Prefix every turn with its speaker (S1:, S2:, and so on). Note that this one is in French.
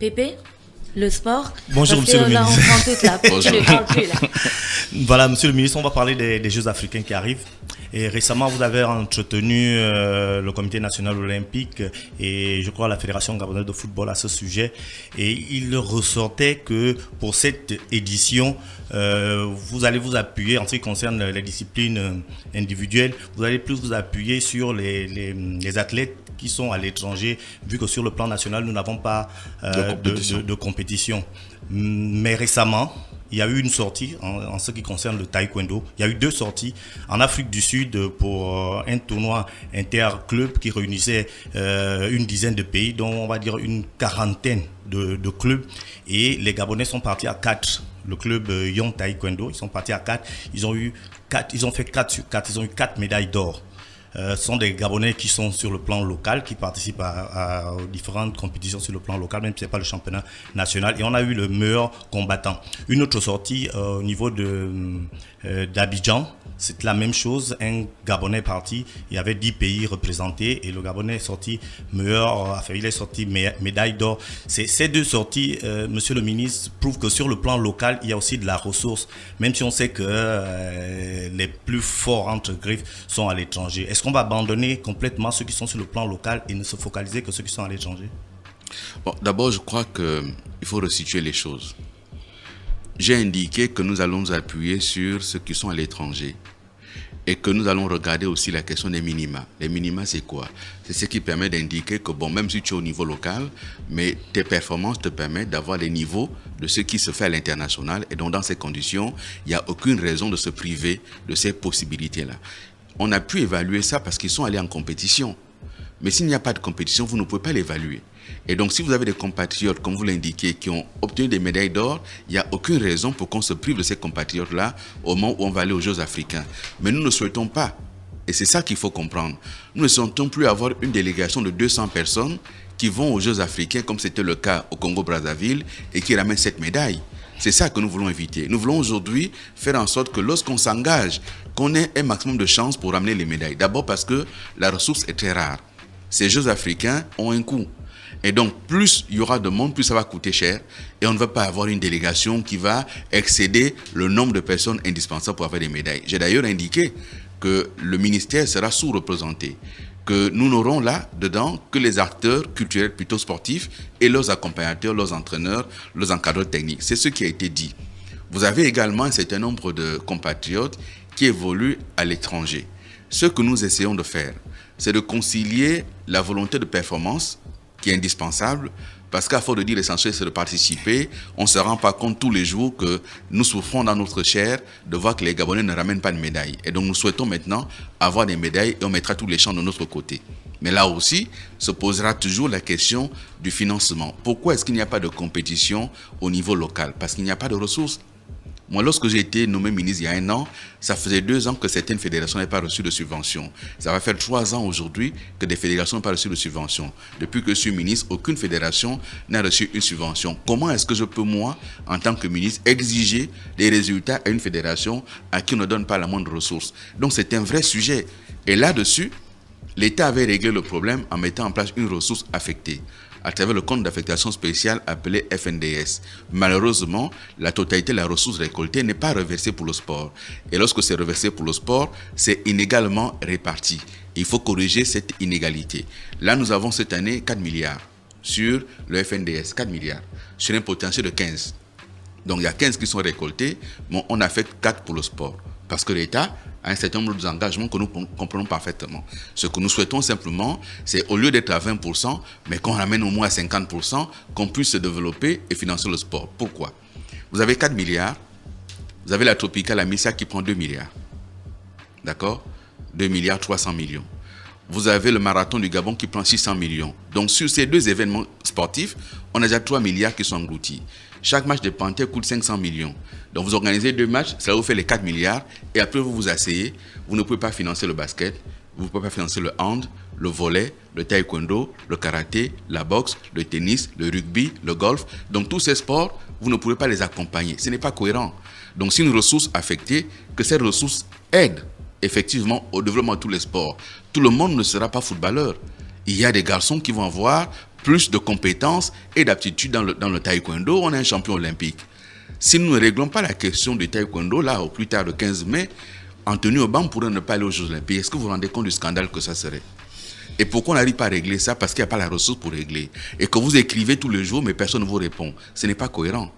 S1: Pépé, le sport.
S2: Bonjour,
S1: parce
S2: monsieur
S1: que
S2: le
S1: là,
S2: ministre.
S1: on prend toute la
S3: Bonjour.
S1: tu ne parles plus, là.
S2: Voilà, monsieur le ministre, on va parler des Jeux africains qui arrivent. Et récemment, vous avez entretenu le Comité national olympique et je crois la Fédération gabonaise de football à ce sujet. Et il ressortait que pour cette édition, vous allez vous appuyer, en ce qui concerne les disciplines individuelles, vous allez plus vous appuyer sur les athlètes qui sont à l'étranger, vu que sur le plan national, nous n'avons pas de compétition. Mais récemment, il y a eu une sortie en ce qui concerne le taekwondo. Il y a eu 2 sorties en Afrique du Sud pour un tournoi interclub qui réunissait une dizaine de pays, dont on va dire une quarantaine de clubs. Et les Gabonais sont partis à 4. Le club Young Taekwondo, ils sont partis à 4. Ils ont fait 4 sur 4. Ils ont eu 4 médailles d'or. Ce sont des Gabonais qui sont sur le plan local, qui participent aux différentes compétitions sur le plan local, même si ce n'est pas le championnat national. Et on a eu le meilleur combattant. Une autre sortie au niveau d'Abidjan, c'est la même chose. Un Gabonais parti, il y avait 10 pays représentés et le Gabonais est sorti meilleur, il est sorti médaille d'or. Ces 2 sorties, monsieur le ministre, prouvent que sur le plan local, il y a aussi de la ressource, même si on sait que les plus forts, entre griffes, sont à l'étranger. Est-ce qu'on va abandonner complètement ceux qui sont sur le plan local et ne se focaliser que ceux qui sont à l'étranger?
S3: Bon, d'abord, je crois qu'il faut resituer les choses. J'ai indiqué que nous allons nous appuyer sur ceux qui sont à l'étranger et que nous allons regarder aussi la question des minima. Les minima, c'est quoi? C'est ce qui permet d'indiquer que, bon, même si tu es au niveau local, mais tes performances te permettent d'avoir les niveaux de ce qui se fait à l'international. Et donc, dans ces conditions, il n'y a aucune raison de se priver de ces possibilités-là. On a pu évaluer ça parce qu'ils sont allés en compétition. Mais s'il n'y a pas de compétition, vous ne pouvez pas l'évaluer. Et donc, si vous avez des compatriotes, comme vous l'indiquez, qui ont obtenu des médailles d'or, il n'y a aucune raison pour qu'on se prive de ces compatriotes-là au moment où on va aller aux Jeux africains. Mais nous ne souhaitons pas, et c'est ça qu'il faut comprendre, nous ne souhaitons plus avoir une délégation de 200 personnes qui vont aux Jeux africains, comme c'était le cas au Congo-Brazzaville, et qui ramènent cette médaille. C'est ça que nous voulons éviter. Nous voulons aujourd'hui faire en sorte que lorsqu'on s'engage, qu'on ait un maximum de chances pour ramener les médailles. D'abord parce que la ressource est très rare. Ces Jeux africains ont un coût. Et donc, plus il y aura de monde, plus ça va coûter cher. Et on ne va pas avoir une délégation qui va excéder le nombre de personnes indispensables pour avoir des médailles. J'ai d'ailleurs indiqué que le ministère sera sous-représenté, que nous n'aurons là-dedans que les acteurs culturels plutôt sportifs et leurs accompagnateurs, leurs entraîneurs, leurs encadreurs techniques. C'est ce qui a été dit. Vous avez également un certain nombre de compatriotes qui évoluent à l'étranger. Ce que nous essayons de faire, c'est de concilier la volonté de performance qui est indispensable, parce qu'à force de dire l'essentiel c'est de participer, on ne se rend pas compte tous les jours que nous souffrons dans notre chair de voir que les Gabonais ne ramènent pas de médailles. Et donc nous souhaitons maintenant avoir des médailles et on mettra tous les champs de notre côté. Mais là aussi, se posera toujours la question du financement. Pourquoi est-ce qu'il n'y a pas de compétition au niveau local? Parce qu'il n'y a pas de ressources. Moi, lorsque j'ai été nommé ministre il y a 1 an, ça faisait 2 ans que certaines fédérations n'avaient pas reçu de subvention. Ça va faire 3 ans aujourd'hui que des fédérations n'ont pas reçu de subvention. Depuis que je suis ministre, aucune fédération n'a reçu une subvention. Comment est-ce que je peux, moi, en tant que ministre, exiger des résultats à une fédération à qui on ne donne pas la moindre ressource? Donc, c'est un vrai sujet. Et là-dessus, l'État avait réglé le problème en mettant en place une ressource affectée à travers le compte d'affectation spéciale appelé FNDS. Malheureusement, la totalité de la ressource récoltée n'est pas reversée pour le sport. Et lorsque c'est reversé pour le sport, c'est inégalement réparti. Il faut corriger cette inégalité. Là, nous avons cette année 4 milliards sur le FNDS, 4 milliards, sur un potentiel de 15. Donc, il y a 15 qui sont récoltés, mais on affecte 4 pour le sport. Parce que l'État a un certain nombre d'engagements que nous comprenons parfaitement. Ce que nous souhaitons simplement, c'est au lieu d'être à 20%, mais qu'on ramène au moins à 50%, qu'on puisse se développer et financer le sport. Pourquoi? Vous avez 4 milliards, vous avez la Tropicale Amissa qui prend 2 milliards. D'accord? 2 milliards 300 millions. Vous avez le marathon du Gabon qui prend 600 millions. Donc sur ces 2 événements sportifs, on a déjà 3 milliards qui sont engloutis. Chaque match de Panthère coûte 500 millions. Donc vous organisez 2 matchs, ça vous fait les 4 milliards. Et après vous vous asseyez, vous ne pouvez pas financer le basket, vous ne pouvez pas financer le hand, le volley, le taekwondo, le karaté, la boxe, le tennis, le rugby, le golf. Donc tous ces sports, vous ne pouvez pas les accompagner. Ce n'est pas cohérent. Donc c'est une ressource affectée, que cette ressource aide effectivement au développement de tous les sports. Tout le monde ne sera pas footballeur. Il y a des garçons qui vont avoir plus de compétences et d'aptitudes dans le taekwondo, on est un champion olympique. Si nous ne réglons pas la question du taekwondo, là, au plus tard le 15 mai, Anthony Obama pourrait ne pas aller aux Jeux olympiques. Est-ce que vous vous rendez compte du scandale que ça serait? Et pourquoi on n'arrive pas à régler ça? Parce qu'il n'y a pas la ressource pour régler. Et que vous écrivez tous les jours, mais personne ne vous répond. Ce n'est pas cohérent.